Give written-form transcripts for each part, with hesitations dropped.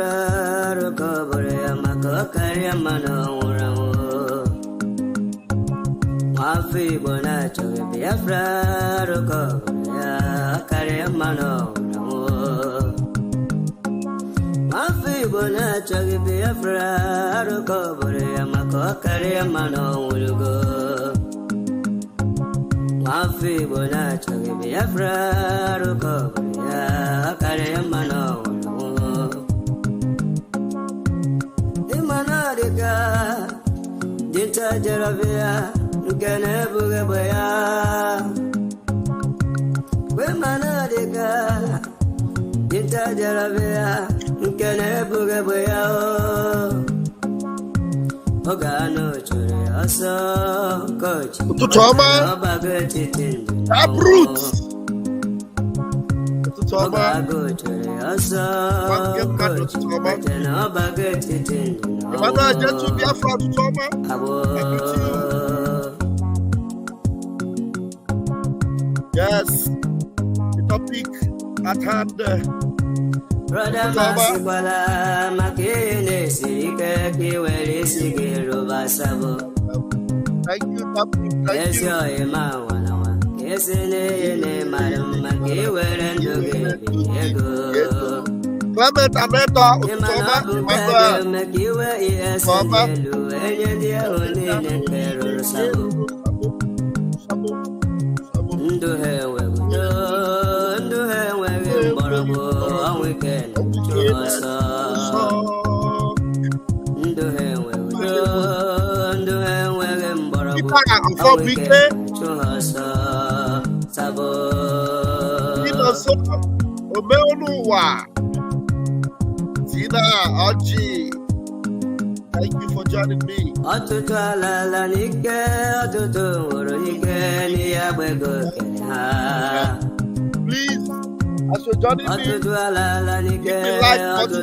Biafra Rukobore Makokari Mano Uramo Mafi Bonacho Biafra Rukobore Kari Mano Uramo Mafi Bonacho Biafra Rukobore Makokari Mano Urugo Mafi Bonacho Biafra Rukobore Kari Mano Imanadika Dinta Jarabia Gane Bugabaya Wimanadika Dinta Jarabia Gane Bugabaya Ogano Chore Aso Coach Tutoma Tabrut Ogago Chore Aso Coach Emmanuel Jetu Biafra Tutoma. Yes, the topic at hand. Brother Masikwala Makine Sirike Kiweli Sigiru Basabo. Thank you, topic. Thank you. Yes, Madam Makiwere and Ego. Clement Ameta Utoma Makiwe yes and the only Sabo. Do her Borabo weekend to us. Do her Borabo weekend to us. Sabo. Omeoluwa. Tina Oji. Thank you for joining me. Please, as you're joining me, give me like button,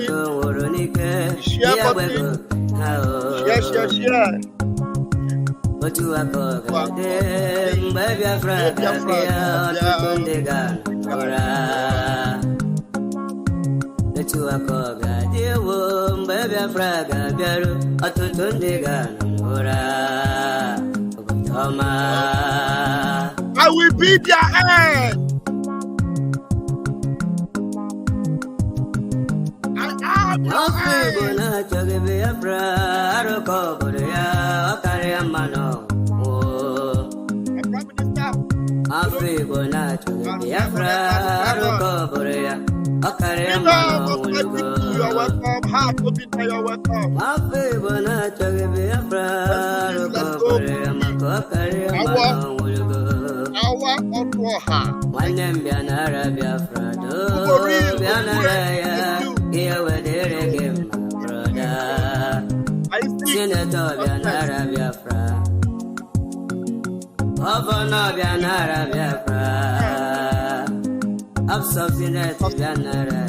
share button, share. But you are called baby, you are called dear womb, baby, Fraga, Biaru, Atutundigan, Ora, Toma. I will beat your head. I am your head. You're welcome. Heart open to your welcome. Our Otuoha. My name be Biafra. Senator Biafra. Governor Biafra. Absubsidiary Biafra.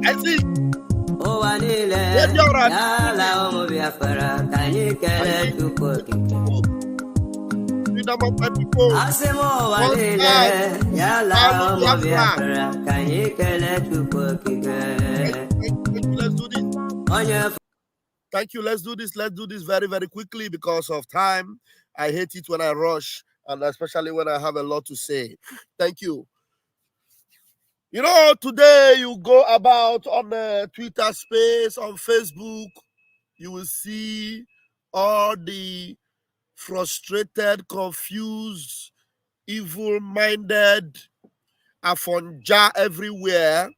I see. Oh, Anile, Yala Biafra, can you get it to cook? Asemo Anile, Yala Biafra, can you get it to cook? Let's do this. Thank you. Let's do this. Let's do this very, very quickly because of time. I hate it when I rush, and especially when I have a lot to say. Thank you. You know, today you go about on the Twitter space, on Facebook, you will see all the frustrated, confused, evil-minded Afonja everywhere,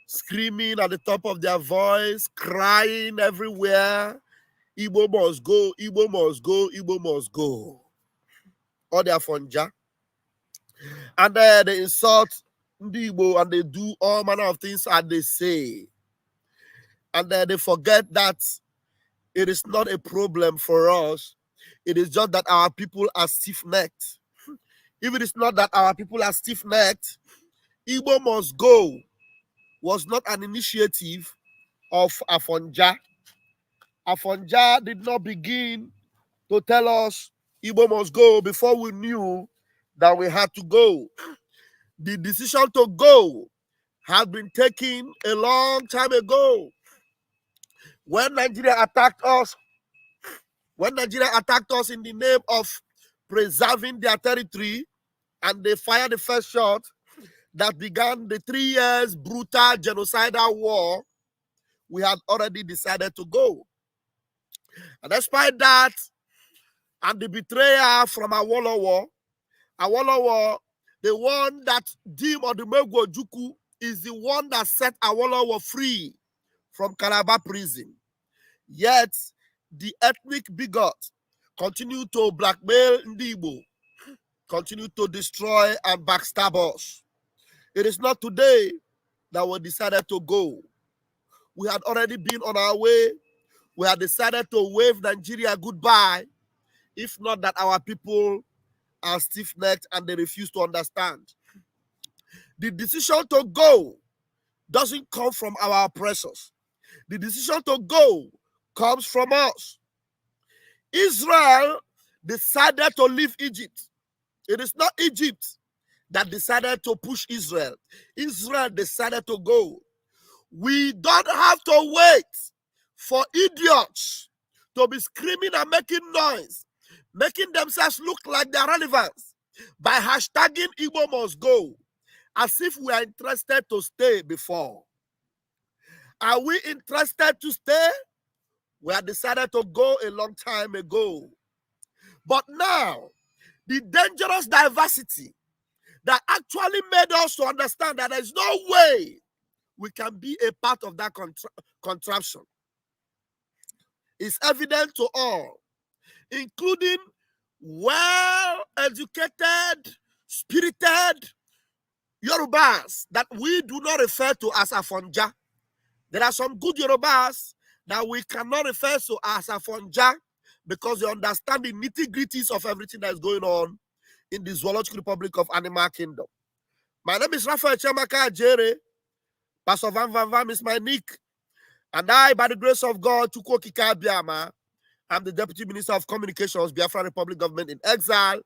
screaming at the top of their voice, crying everywhere. Igbo must go, Igbo must go, Igbo must go. All the Afonja. And they insult Igbo and they do all manner of things and they say. And they forget that it is not a problem for us. It is just that our people are stiff-necked. If it is not that our people are stiff-necked, Igbo must go was not an initiative of Afonja. Afonja did not begin to tell us Igbo must go before we knew that we had to go. The decision to go had been taken a long time ago. When Nigeria attacked us in the name of preserving their territory, and they fired the first shot that began the 3 years brutal genocidal war, we had already decided to go. And despite that, and the betrayal from Awolowo, the one that deemed Odimegwu Ojukwu is the one that set Awolowo free from Calabar prison. Yet, the ethnic bigot continued to blackmail Igbo, continued to destroy and backstab us. It is not today that we decided to go. We had already been on our way. We had decided to wave Nigeria goodbye, if not that our people are stiff-necked and they refuse to understand. The decision to go doesn't come from our oppressors. The decision to go comes from us. Israel decided to leave Egypt. It is not Egypt that decided to push Israel. Israel decided to go. We don't have to wait for idiots to be screaming and making noise, making themselves look like they're relevant by hashtagging IgboMustGo, as if we are interested to stay before. Are we interested to stay? We had decided to go a long time ago. But now, the dangerous diversity that actually made us to understand that there's no way we can be a part of that contraption is evident to all, including well-educated, spirited Yorubas that we do not refer to as Afonja. There are some good Yorubas that we cannot refer to as Afonja because they understand the nitty-gritties of everything that is going on in the Zoological Republic of Animal Kingdom. My name is Raphael Chamaka Jere. Pastor Van Van Van is my nick. And I, by the grace of God, Chukwu Okike Abiama, I'm the Deputy Minister of Communications, Biafra Republic Government in Exile.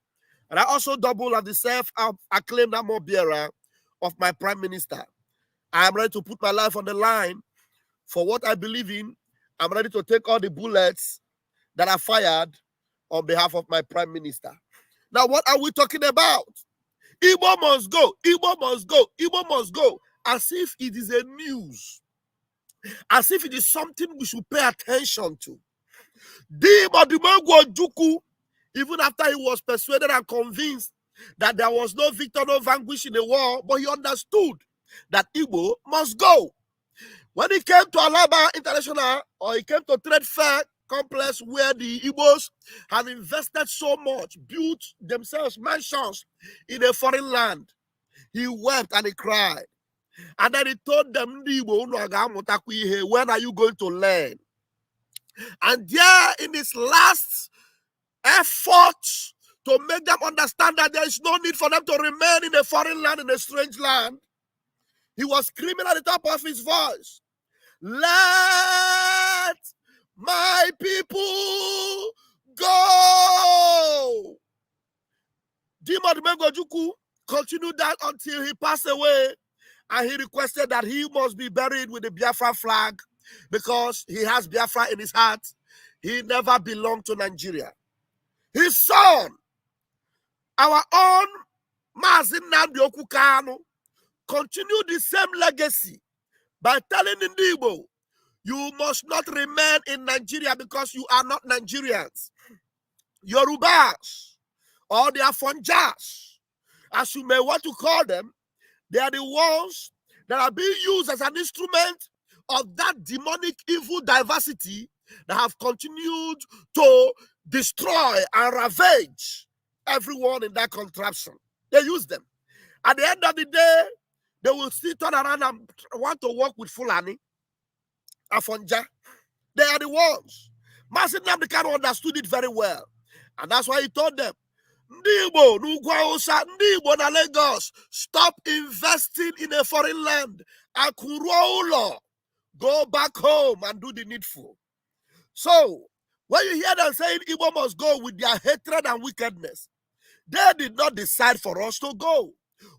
And I also double as the self-acclaimed armor bearer of my Prime Minister. I am ready to put my life on the line for what I believe in. I'm ready to take all the bullets that are fired on behalf of my Prime Minister. Now, what are we talking about? IgboMustGo, IgboMustGo, IgboMustGo, as if it is a news, as if it is something we should pay attention to. Odimegwu Ojukwu, even after he was persuaded and convinced that there was no victor, no vanquish in the war, but he understood that Igbo must go. When he came to Alaba International, or he came to Trade Fair Complex, where the Igbos have invested so much, built themselves mansions in a foreign land, he wept and he cried. And then he told them, when are you going to learn? And there, in his last effort to make them understand that there is no need for them to remain in a foreign land, in a strange land, he was screaming at the top of his voice, "Let my people go!" Odimegwu Ojukwu continued that until he passed away, and he requested that he must be buried with the Biafra flag because he has Biafra in his heart. He never belonged to Nigeria. His son, our own Mazi Nnamdi Kanu, continued the same legacy by telling the Igbo, you must not remain in Nigeria because you are not Nigerians. Yorubas, or the Afonjas, as you may want to call them, they are the ones that are being used as an instrument of that demonic evil diversity that have continued to destroy and ravage everyone in that contraption. They use them. At the end of the day, they will still turn around and want to work with Fulani, Afonja. They are the ones. Mazi Nnamdi Kanu understood it very well. And that's why he told them, Ndibo, Ndibo na Lagos, stop investing in a foreign land. Akuruolo, go back home and do the needful. So, when you hear them saying Igbo must go with their hatred and wickedness, They did not decide for us to go.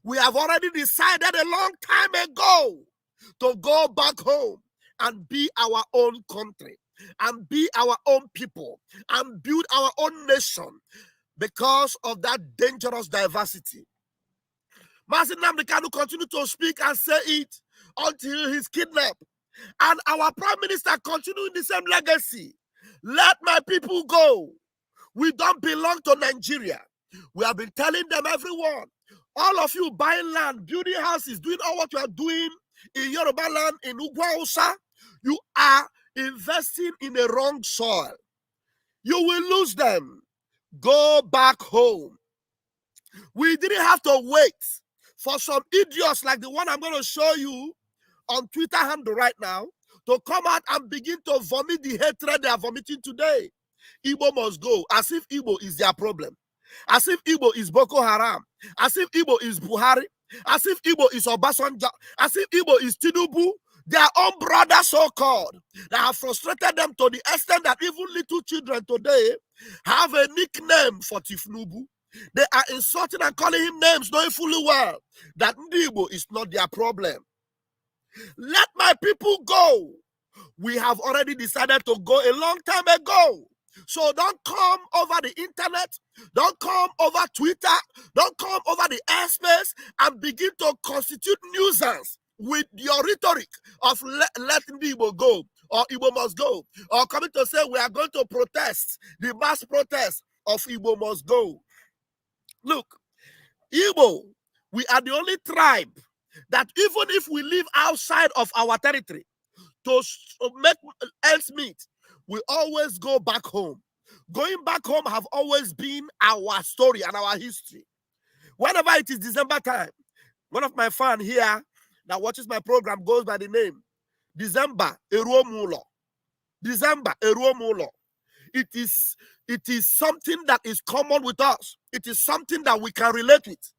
We have already decided a long time ago to go back home and be our own country, and be our own people, and build our own nation because of that dangerous diversity. Mazi Nnamdi Kanu continued to speak and say it until he's kidnapped. And our Prime Minister continuing the same legacy. Let my people go. We don't belong to Nigeria. We have been telling them, everyone, all of you buying land, building houses, doing all what you are doing in Yoruba land, in Ugwa, you are investing in the wrong soil. You will lose them. Go back home. We didn't have to wait for some idiots like the one I'm going to show you on Twitter handle right now to come out and begin to vomit the hatred they are vomiting today. Igbo must go, as if Igbo is their problem. As if Igbo is Boko Haram. As if Igbo is Buhari. As if Igbo is Obasanjo. As if Igbo is Tinubu. Their own brothers, so-called, that have frustrated them to the extent that even little children today have a nickname for Tifnubu. They are insulting and calling him names, knowing fully well that Igbo is not their problem. Let my people go. We have already decided to go a long time ago. So don't come over the internet, don't come over Twitter, don't come over the airspace and begin to constitute nuisance with your rhetoric of letting the Igbo go, or Igbo must go, or coming to say we are going to protest, the mass protest of Igbo must go. Look, Igbo, we are the only tribe that even if we live outside of our territory to make ends meet, we always go back home. Going back home have always been our story and our history. Whenever it is December time, one of my fans here that watches my program goes by the name December Eruomulo. December Eruomulo. It is something that is common with us. It is something that we can relate with.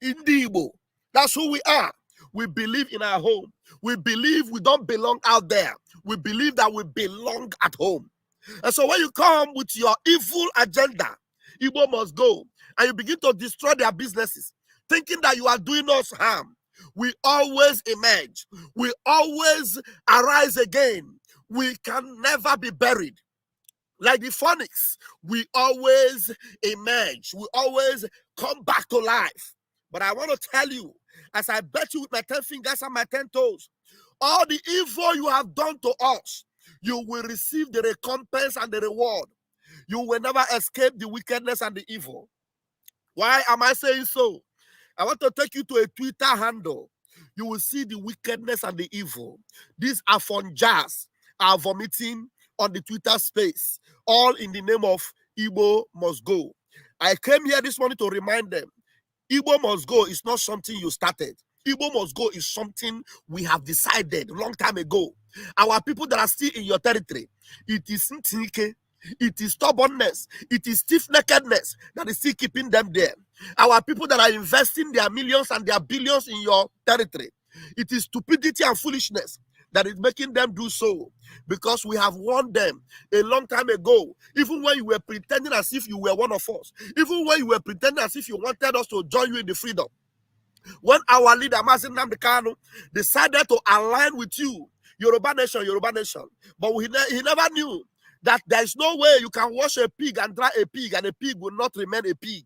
Igbo, that's who we are. We believe in our home. We believe we don't belong out there. We believe that we belong at home. And so when you come with your evil agenda, Igbo must go, and you begin to destroy their businesses, thinking that you are doing us harm, we always emerge. We always arise again. We can never be buried. Like the phoenix, we always emerge. We always come back to life. But I want to tell you, as I bet you with my 10 fingers and my 10 toes, all the evil you have done to us, you will receive the recompense and the reward. You will never escape the wickedness and the evil. Why am I saying so? I want to take you to a Twitter handle. You will see the wickedness and the evil. These Afonjas are vomiting on the Twitter space, all in the name of Igbo must go. I came here this morning to remind them, Igbo must go is not something you started. Igbo must go is something we have decided a long time ago. Our people that are still in your territory, it is ntike, it is stubbornness, it is stiff-neckedness that is still keeping them there. Our people that are investing their millions and their billions in your territory, it is stupidity and foolishness that is making them do so, because we have warned them a long time ago, even when you were pretending as if you were one of us, even when you were pretending as if you wanted us to join you in the freedom. When our leader, Mazi Nnamdi Kanu, decided to align with you, Yoruba nation, but he never knew that there is no way you can wash a pig and dry a pig, and a pig will not remain a pig.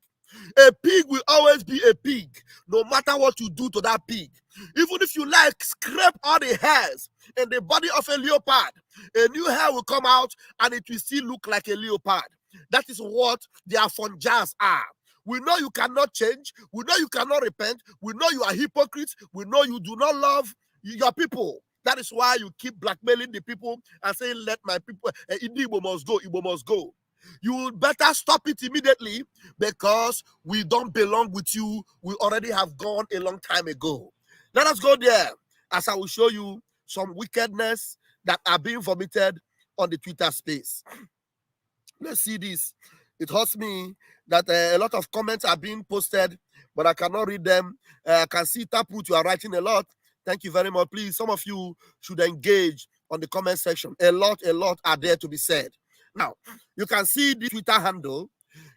A pig will always be a pig, no matter what you do to that pig. Even if you like scrape all the hairs in the body of a leopard, a new hair will come out and it will still look like a leopard. That is what the Afonjas are. We know you cannot change. We know you cannot repent. We know you are hypocrites. We know you do not love your people. That is why you keep blackmailing the people and saying, let my people, Igbo must go, Igbo must go. You better stop it immediately, because we don't belong with you. We already have gone a long time ago. Let us go there, as I will show you some wickedness that are being vomited on the Twitter space. Let's see this. It hurts me that a lot of comments are being posted, but I cannot read them. I can see Taproot, you are writing a lot. Thank you very much. Please, some of you should engage on the comment section. A lot are there to be said. Now, you can see the Twitter handle.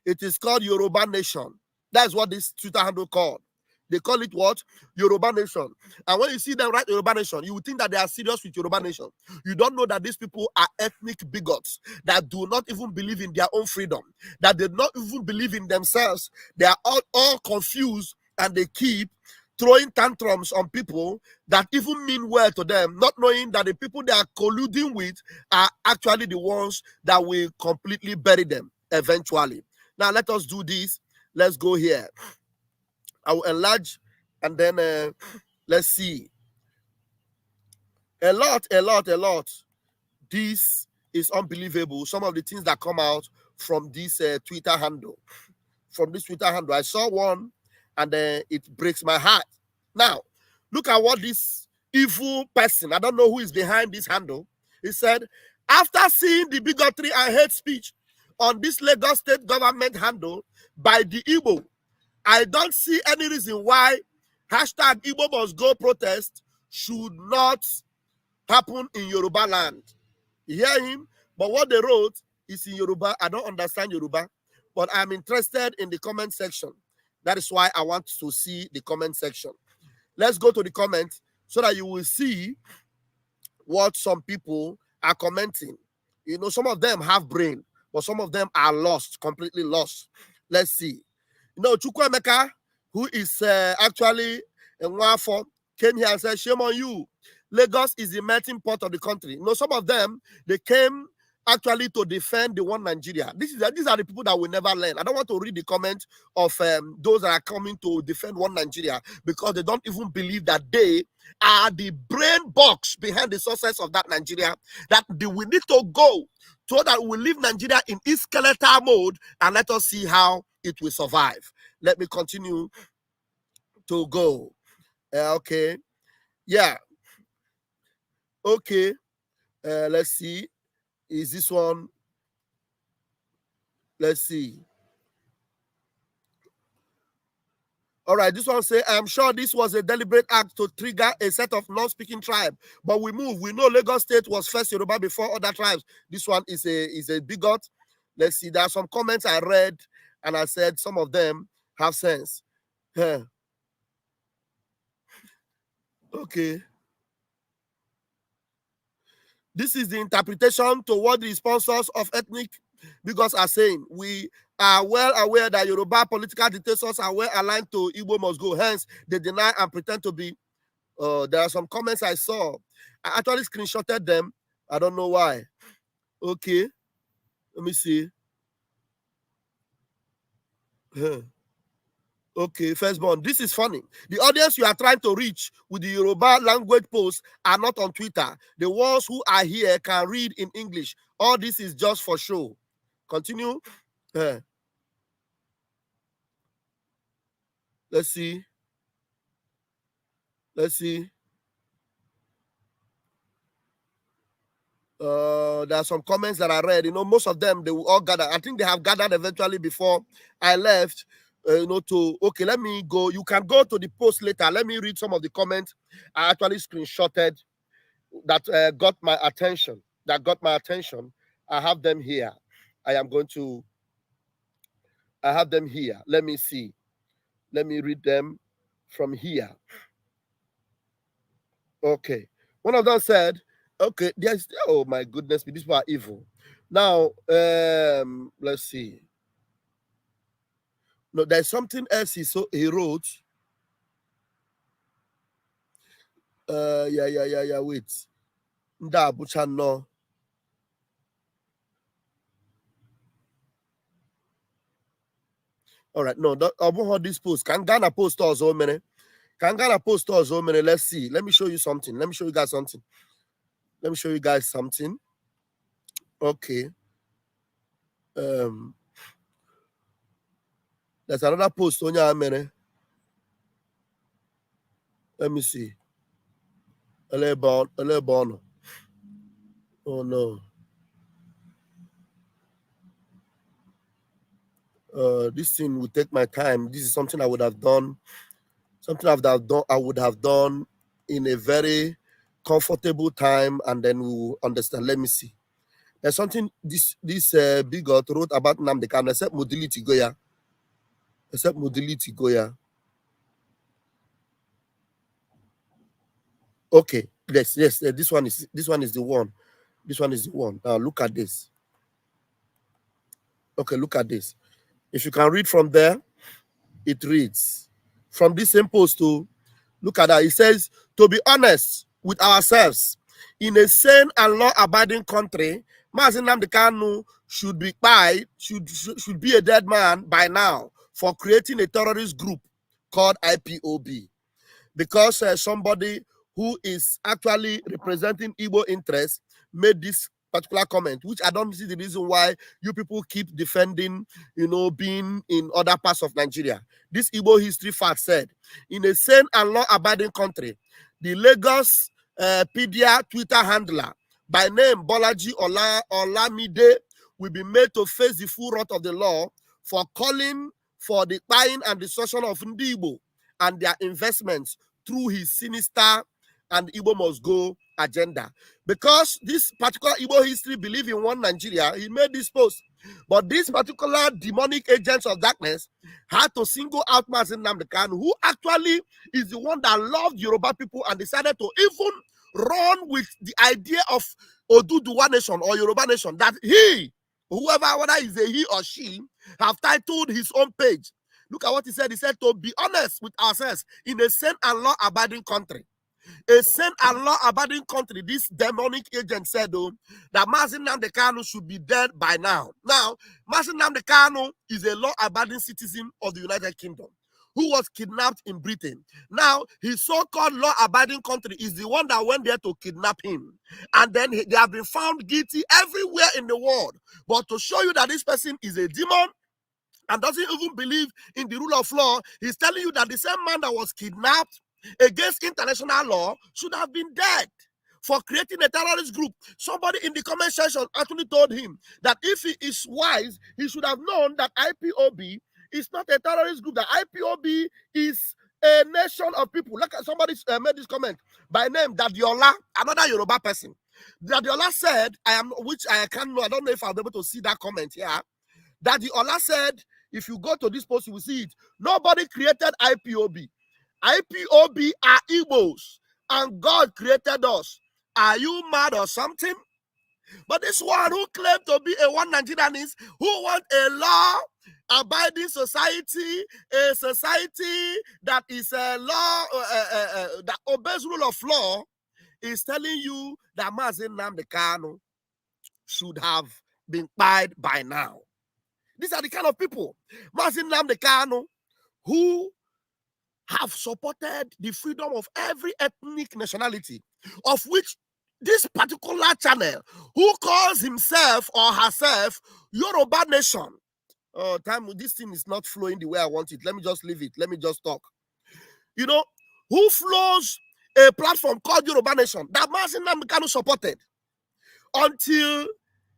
It is called Yoruba Nation. That's what this Twitter handle called. They call it what? Yoruba Nation. And when you see them write Yoruba Nation, you would think that they are serious with Yoruba Nation. You don't know that these people are ethnic bigots that do not even believe in their own freedom, that they do not even believe in themselves. They are all confused, and they keep throwing tantrums on people that even mean well to them, not knowing that the people they are colluding with are actually the ones that will completely bury them eventually. Now, let us do this. Let's go here. I will enlarge, and then let's see. A lot. This is unbelievable. Some of the things that come out from this Twitter handle. From this Twitter handle. I saw one, and it breaks my heart. Now, look at what this evil person, I don't know who is behind this handle, he said, after seeing the bigotry and hate speech on this Lagos state government handle by the Igbo, I don't see any reason why hashtag IgboMustGo protest should not happen in Yoruba land. You hear him? But what they wrote is in Yoruba. I don't understand Yoruba, but I'm interested in the comment section. That is why I want to see the comment section. Let's go to the comment so that you will see what some people are commenting. You know, some of them have brain, but some of them are lost, completely lost. Let's see. You know, Ojukwu Emeka, who is actually in Wafo, came here and said, shame on you. Lagos is the melting pot of the country. You know, some of them, they came actually to defend the one Nigeria. These are the people that will never learn. I don't want to read the comment of those that are coming to defend one Nigeria, because they don't even believe that they are the brain box behind the success of that Nigeria, that we need to go so that we leave Nigeria in its skeletal mode, and let us see how it will survive. Let me continue to go. Okay. Yeah. Okay. Let's see. Is this one? Let's see. All right, this one say, I'm sure this was a deliberate act to trigger a set of non-speaking tribe, but we move. We know Lagos State was first Yoruba before other tribes. This one is a bigot. Let's see. There are some comments I read, and I said some of them have sense. Okay. This is the interpretation to what the sponsors of ethnic bigots are saying. We are well aware that Yoruba political dictators are well aligned to IgboMustGo. Hence, they deny and pretend to be. There are some comments I saw. I actually screenshotted them. I don't know why. Okay. Let me see. Okay, firstborn. This is funny. The audience you are trying to reach with the Yoruba language posts are not on Twitter. The ones who are here can read in English. All this is just for show. Continue. Let's see. Let's see. There are some comments that I read. You know, most of them, they will all gather. I think they have gathered eventually before I left. Okay, let me go. You can go to the post later. Let me read some of the comments I actually screenshotted that got my attention. I have them here. I have them here. Let me see. Let me read them from here. Okay. One of them said, okay, there's, oh my goodness, these people are evil. Now, let's see. No, there's something else he wrote. Wait. Nda Abucha no. All right, no, I won't hold this post. Can Ghana post also a minute? Let's see. Let me show you something. Let me show you guys something. Okay. There's another post on your minute. Let me see. Oh no. This thing will take my time. This is something I would have done. I would have done in a very comfortable time, and then we will understand. Let me see. There's something this bigot wrote about Nnamdi Kanu, except mobility go ya. Except modality go yeah. Okay, yes, this one is the one. This one is the one. Now look at this. Okay, look at this. If you can read from there, it reads from this same post to look at that. It says, to be honest with ourselves, in a sane and law-abiding country, Mazi Nnamdi Kanu should be a dead man by now for creating a terrorist group called IPOB, because somebody who is actually representing Igbo interests made this particular comment, which I don't see the reason why you people keep defending, being in other parts of Nigeria. This Igbo history fact said, in a sane and law-abiding country, the Lagos Pedia Twitter handler by name Bolaji Olamide will be made to face the full wrath of the law for calling for the buying and destruction of Igbo and their investments through his sinister and IgboMustGo agenda. Because this particular Igbo history believe in one Nigeria, he made this post. But these particular demonic agents of darkness had to single out Mazi Nnamdi Kanu, who actually is the one that loved Yoruba people and decided to even run with the idea of Oduduwa nation or Yoruba nation, that he, whoever, whether is a he or she, have titled his own page. Look at what he said. He said, to be honest with ourselves, in a sane and law-abiding country. A sane and law-abiding country, this demonic agent said, that Mazi Nnamdi Kanu should be dead by now. Now, Mazi Nnamdi Kanu is a law-abiding citizen of the United Kingdom who was kidnapped in Britain. Now, his so-called law-abiding country is the one that went there to kidnap him. And then they have been found guilty everywhere in the world. But to show you that this person is a demon and doesn't even believe in the rule of law, he's telling you that the same man that was kidnapped against international law should have been dead for creating a terrorist group. Somebody in the comment section actually told him that if he is wise, he should have known that IPOB is not a terrorist group, that IPOB is a nation of people. Look at somebody made this comment by name Dadiola, another Yoruba person. Dadiola said, I don't know if I'll be able to see that comment here. Dadiola said, if you go to this post, you will see it. Nobody created IPOB. IPOB are Igbos, and God created us. Are you mad or something? But this one who claimed to be a one Nigerianist, who want a law-abiding society, a society that is a law that obeys rule of law, is telling you that Mazi Nnamdi Kanu should have been tried by now. These are the kind of people, Mazi Nnamdi Kanu, who have supported the freedom of every ethnic nationality, of which this particular channel, who calls himself or herself Yoruba Nation. Oh, this thing is not flowing the way I want it. Let me just leave it. Let me just talk. Who flows a platform called Yoruba Nation that Mazi Nnamdi Kanu supported, until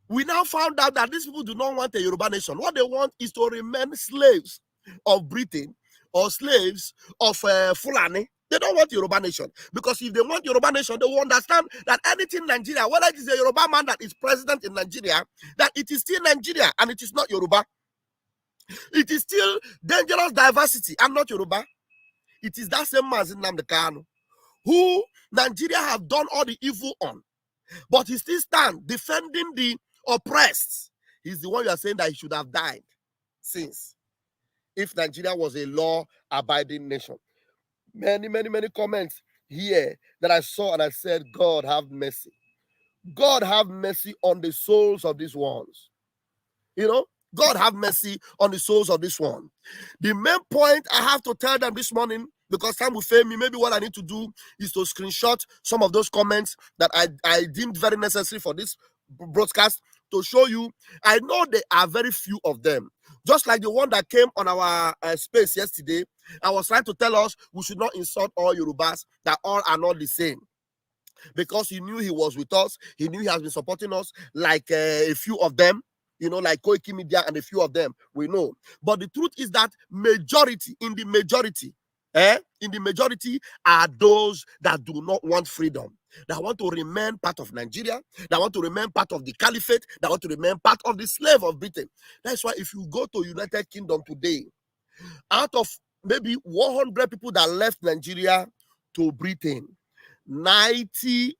we now found out that these people do not want a Yoruba Nation. What they want is to remain slaves of Britain or slaves of Fulani. They don't want Yoruba Nation, because if they want Yoruba Nation, they will understand that anything Nigeria, whether it is a Yoruba man that is president in Nigeria, that it is still Nigeria and it is not Yoruba. It is still dangerous diversity and not Yoruba. It is that same Mazi Nnamdi Kanu who Nigeria have done all the evil on, but he still stands defending the oppressed. He's the one you are saying that he should have died since, if Nigeria was a law-abiding nation. Many comments here that I saw, and I said, God have mercy. God have mercy on the souls of these ones. God have mercy on the souls of this one. The main point I have to tell them this morning, because time will fail me, maybe what I need to do is to screenshot some of those comments that I deemed very necessary for this broadcast, to show you. I know there are very few of them. Just like the one that came on our space yesterday, I was trying to tell us we should not insult all Yorubas, that all are not the same. Because he knew he was with us, he knew he has been supporting us, like a few of them, like Koiki Media and a few of them, we know. But the truth is that in the majority are those that do not want freedom, that want to remain part of Nigeria, that want to remain part of the caliphate, that want to remain part of the slave of Britain. That's why if you go to United Kingdom today, Out of maybe 100 people that left Nigeria to Britain, 90%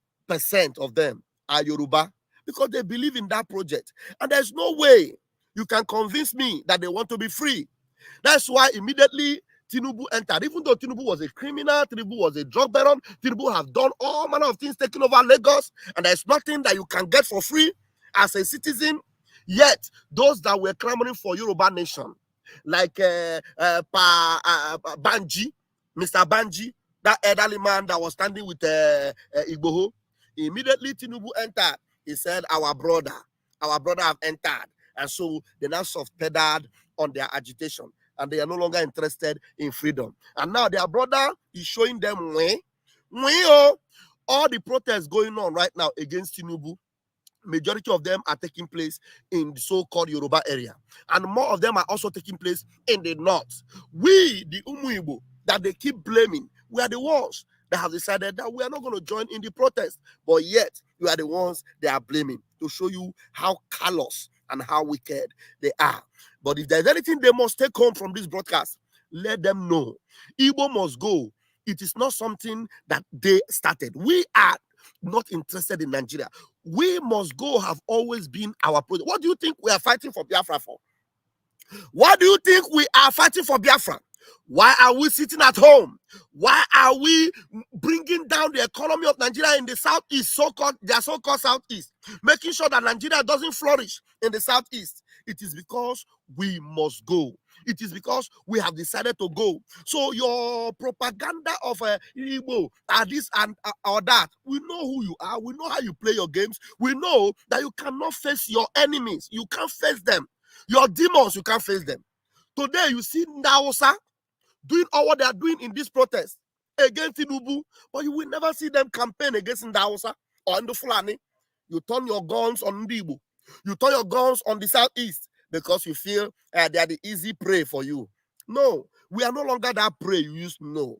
of them are Yoruba because they believe in that project. And there's no way you can convince me that they want to be free. That's why immediately Tinubu entered. Even though Tinubu was a criminal, Tinubu was a drug baron, Tinubu have done all manner of things, taking over Lagos, and there's nothing that you can get for free as a citizen. Yet, those that were clamoring for Yoruba nation, like Banji, Mr. Banji, that elderly man that was standing with Igboho, immediately Tinubu entered. He said, our brother have entered. And so they now soft-pedaled on their agitation, and they are no longer interested in freedom. And now their brother is showing them all the protests going on right now against Tinubu. Majority of them are taking place in the so-called Yoruba area, and more of them are also taking place in the north. We, the Umuigbo, that they keep blaming, we are the ones that have decided that we are not going to join in the protest, but yet we are the ones they are blaming, to show you how callous and how wicked they are. But if there's anything they must take home from this broadcast, let them know Igbo must go. It is not something that they started. We are not interested in Nigeria. We must go have always been our project. What do you think we are fighting for Biafra for? What do you think we are fighting for Biafra? Why are we sitting at home? Why are we bringing down the economy of Nigeria in the southeast, their so-called southeast, making sure that Nigeria doesn't flourish in the southeast? It is because we must go. It is because we have decided to go. So your propaganda of Igbo, this and or that, we know who you are. We know how you play your games. We know that you cannot face your enemies. You can't face them. Your demons, you can't face them. Today, you see Naosa doing all what they are doing in this protest against Tinubu, but you will never see them campaign against Naosa or Ndufulani. You turn your guns on Ndibu. You turn your guns on the southeast because you feel they are the easy prey for you. No, we are no longer that prey you used to know.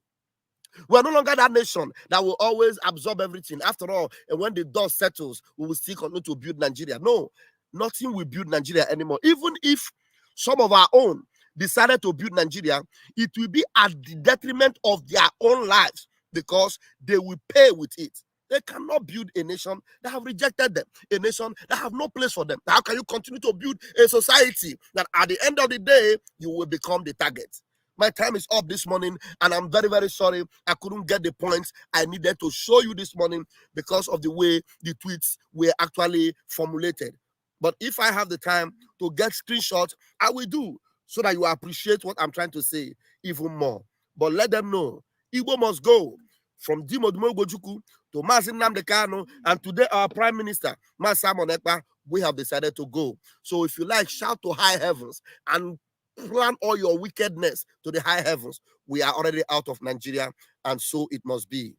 We are no longer that nation that will always absorb everything. After all, and when the dust settles, we will still continue to build Nigeria. No, nothing will build Nigeria anymore. Even if some of our own decided to build Nigeria, it will be at the detriment of their own lives because they will pay with it. They cannot build a nation that have rejected them, a nation that have no place for them. How can you continue to build a society that at the end of the day, you will become the target? My time is up this morning, and I'm very, very sorry I couldn't get the points I needed to show you this morning because of the way the tweets were actually formulated. But if I have the time to get screenshots, I will do, so that you appreciate what I'm trying to say even more. But let them know, Igbo must go. From Odimegwu Ojukwu to Mazi Nnamdi Kanu, and today our Prime Minister, Mazi Nnamdi, we have decided to go. So if you like, shout to high heavens and plan all your wickedness to the high heavens. We are already out of Nigeria, and so it must be.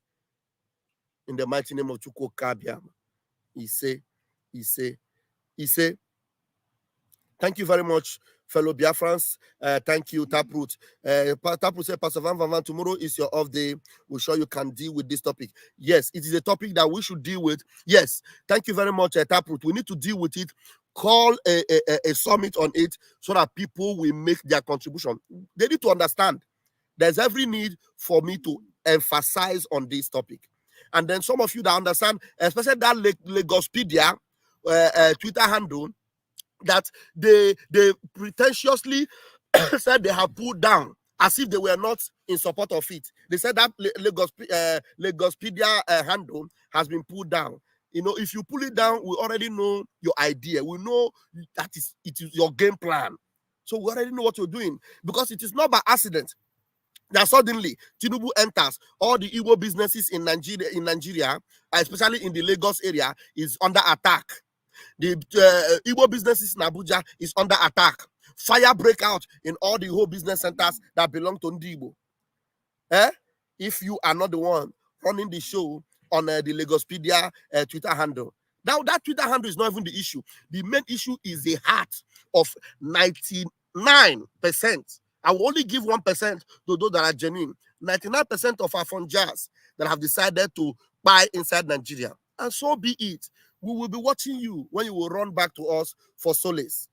In the mighty name of Chukwu Kabiam. He say, thank you very much, fellow Biafrans. Thank you, Taproot. Taproot said, Pastor Van Van, tomorrow is your off day. We're sure you can deal with this topic. Yes, it is a topic that we should deal with. Yes, thank you very much, Taproot. We need to deal with it. Call a summit on it so that people will make their contribution. They need to understand there's every need for me to emphasize on this topic. And then some of you that understand, especially that Lagospedia Twitter handle, that they pretentiously said they have pulled down as if they were not in support of it. They said that Lagospedia handle has been pulled down. You know, if you pull it down, we already know your idea. We know that it is your game plan. So we already know what you're doing, because it is not by accident that suddenly Tinubu enters. All the Igbo businesses in Nigeria, especially in the Lagos area, is under attack. The Igbo businesses in Abuja is under attack. Fire break out in all the whole business centers that belong to Igbo. If you are not the one running the show on the Lagospedia Twitter handle. Now, that Twitter handle is not even the issue. The main issue is the heart of 99%. I will only give 1% to those that are genuine. 99% of our fungias that have decided to buy inside Nigeria. And so be it. We will be watching you when you will run back to us for solace.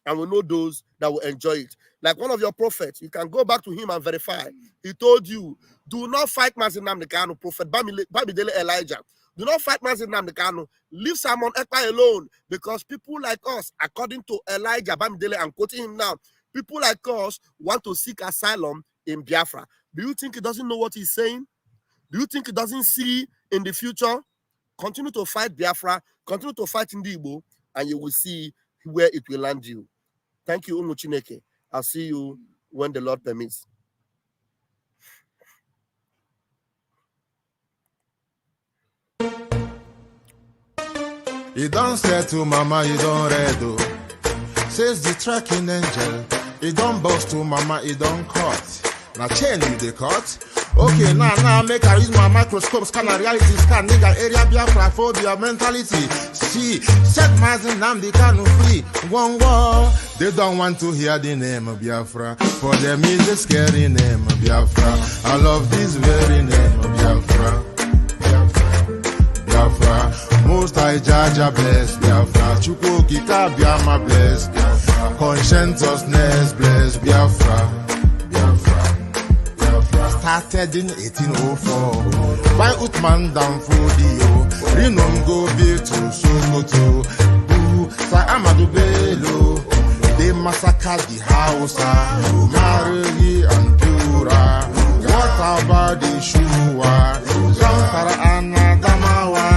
and we know those that will enjoy it. Like one of your prophets, you can go back to him and verify. He told you, do not fight Mazi Nnamdi Kanu, Prophet Bamidele Elijah. Do not fight Mazi Nnamdi Kanu. Leave Simon Ekpa alone, because people like us, according to Elijah Bamidele, I'm quoting him now, people like us want to seek asylum in Biafra. Do you think he doesn't know what he's saying? Do you think he doesn't see in the future? Continue to fight Biafra, continue to fight Igbo, and you will see where it will land you. Thank you, Umuchineke. I'll see you when the Lord permits. You don't say to mama, you don't redo. Says the tracking angel. You don't boast to mama, you don't cut. Now chain you the cut. Okay, now make I use my microscope, scan a reality, scan nigga area Biafra phobia mentality. See, set Mazi Nnamdi Kanu free. One war. They don't want to hear the name of Biafra. For them is a scary name of Biafra. I love this very name of Biafra. Biafra. Most I judge a bless Biafra. Chukwu Kika Biama bless Biafra. Conscientiousness bless Biafra. Started in 1804 by Utman down Fodio. Rinom go be to Sokoto. Sa Amadou Bello. They massacred the Hausa, Marili and Pura. What about the Shua? Zamfara and Adamawa.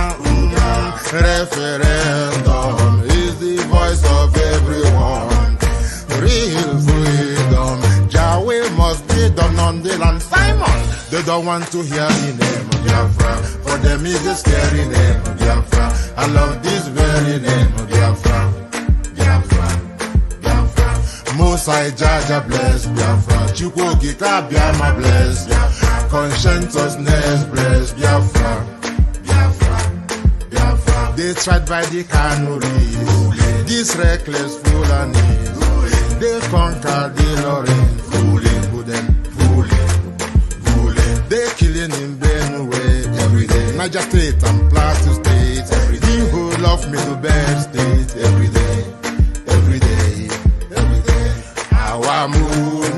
Referendum is the voice of everyone. Real freedom. Yahweh must be done on the land. Simon, they don't want to hear the name of Biafra. For them is a scary name of Biafra. I love this very name of Biafra. Biafra, Biafra. Mosai Jaja bless Biafra. Chukwu Kika Biama bless Biafra. Conscientiousness bless Biafra. Biafra, Biafra. They tried by the canories. These reckless Fulanis. They conquered the Lorraine. They killing in Benue every day. Niger State and Plateau State every day. The whole of Middle Belt State every day. Every day. Every day. Our move,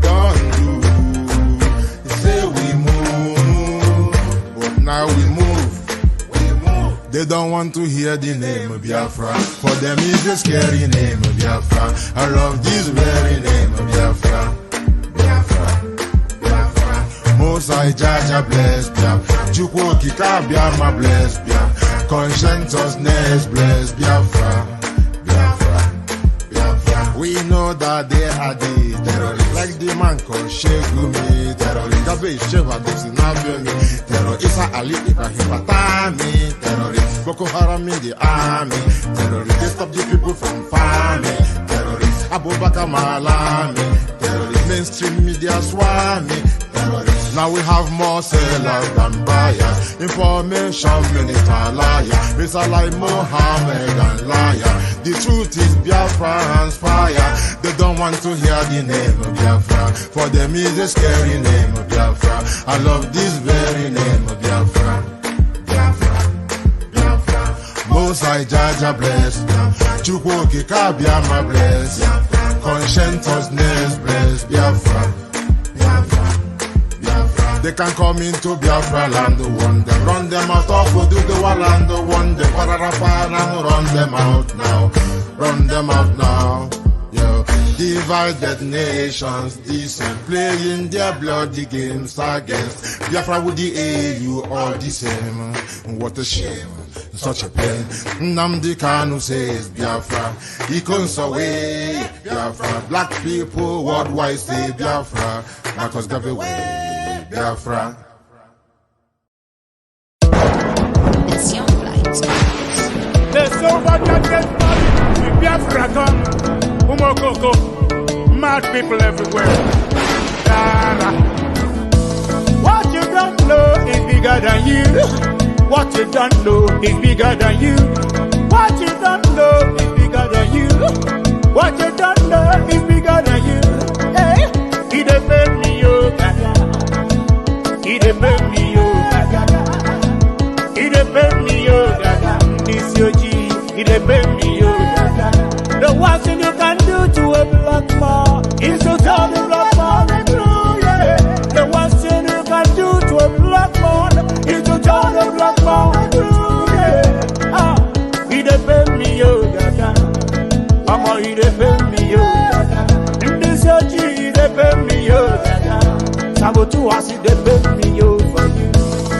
don't do. Say we move, but now we move. They don't want to hear the name of Biafra. For them is the scary name of Biafra. I love this very name of Biafra. Mosai Jaja bless Biafra. Chukwu Kika Biama bless Biafra. Conscientiousness bless Biafra. Biafra, Biafra. We know that they are the terrorists. Like the man called Shegumi terrorist. Gabe Sheva Dexinabioni terrorist. Isa Ali Ibrahim Batami terrorist. Boko Haram in the army terrorist. They stop the people from farming terrorist. Abubakar Malami terrorist. Mainstream media swami terrorist. Now we have more sellers than buyers. Information minister liar. Mr. like Mohammed and liar. The truth is Biafra's fire. They don't want to hear the name of Biafra. For them is a scary name of Biafra. I love this very name of Biafra. Biafra, Biafra. Mosai Jaja bless. Chukwu Kika Biama bless. Conscientiousness bless Biafra. They can come into Biafra land, one them, run them out of Oduduwa land, one them, and run them out now, run them out now. Yo, divided nations, decent, playing their bloody games against Biafra with the AU all the same. What a shame, such a pain. Nnamdi Kanu says Biafra, he comes away. Biafra, black people worldwide say Biafra, Marcus gave away. Biafra. It's your flight. There's so much that gets money. Biafra come. Umokoko. Mad people everywhere. Dara. What you don't know is bigger than you. What you don't know is bigger than you. What you don't know is bigger than you. What you don't know is bigger than you. Hey, he defend me, oh, gaga. He defend me, oh, gaga. He defend me, oh, gaga. This your G. He defend me, oh, gaga. The worst thing you can do to a black man is to tell the black man the truth, yeah. The worst thing you can do to a black man is to tell the black man the truth, yeah. Ah, he defend me, yo, gaga. Mama, he defend me, yo, gaga. In this age, he defend me, yo, gaga. Sabotu was he defend me, yo, for you.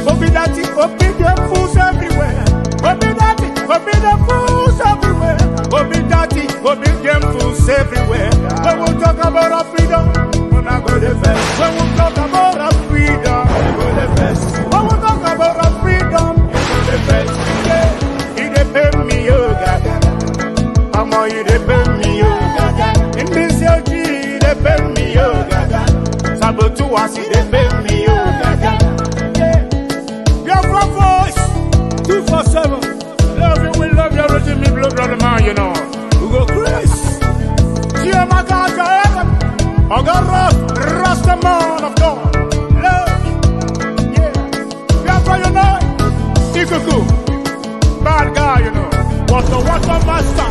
Obi that it, obi them fools everywhere. Obi that it, obi them fools everywhere. Obi that it, obi them fools everywhere. When we talk about our freedom, we're not going to fest. When we talk about our freedom, we're going to fest. When we talk about our freedom, we're going to fest. Yeah, he defend me, yo, gaga. Mama, he defend me, yo, gaga. In this age, he defend me, yo, gaga. Sabotu was he defend me, yo, gaga. Voice 247. Love you, we love you, everything me blood brother man, you know. We go Chris. See my God, I got Rasta man of God. Love you. Yeah. That's why you know. Ikuku. Bad guy, you know. What the master.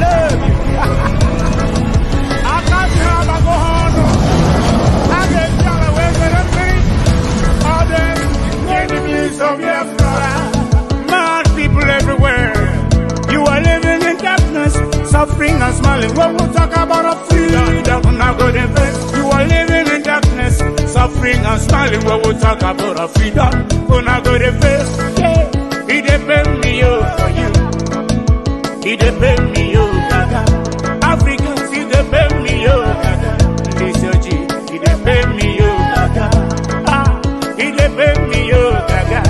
Love you. I can't have a go on. I get y'all away with them things. All them enemies of your father, mad people everywhere. You are living in darkness, suffering and smiling. When we talk about a freedom, we're not going to face. You are living in darkness, suffering and smiling. When we talk about a freedom, we're not going to face. Yeah. He defend me, yo, for you. He defend me, yo, gaga. Africans, he defend me, yo, gaga. Lisa G, he defend me, yo, gaga. He defend me, yo, gaga.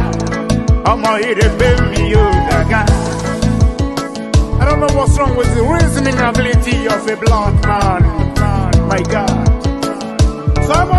Mama, he defend me, yo, gaga. I don't know what's wrong with the reasoning ability of a black man. My God. So I'm